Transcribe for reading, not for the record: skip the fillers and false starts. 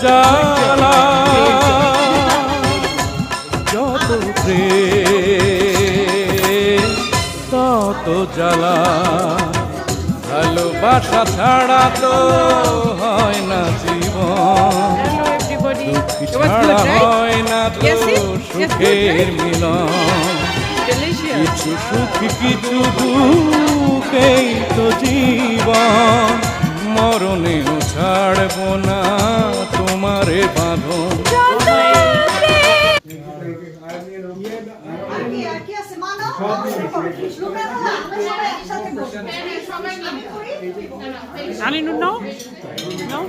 জ্বালা যত প্রেম তত জ্বালা ভালোবাসা ছাড়া তো হয় না জীবন ছাড়া হয় না তো সুখের মিলন কিছু সুখ কিছু দুঃখেই তো জীবন মরণেও ছাড়ব না তোমারে বাঁধন Ali, no? No?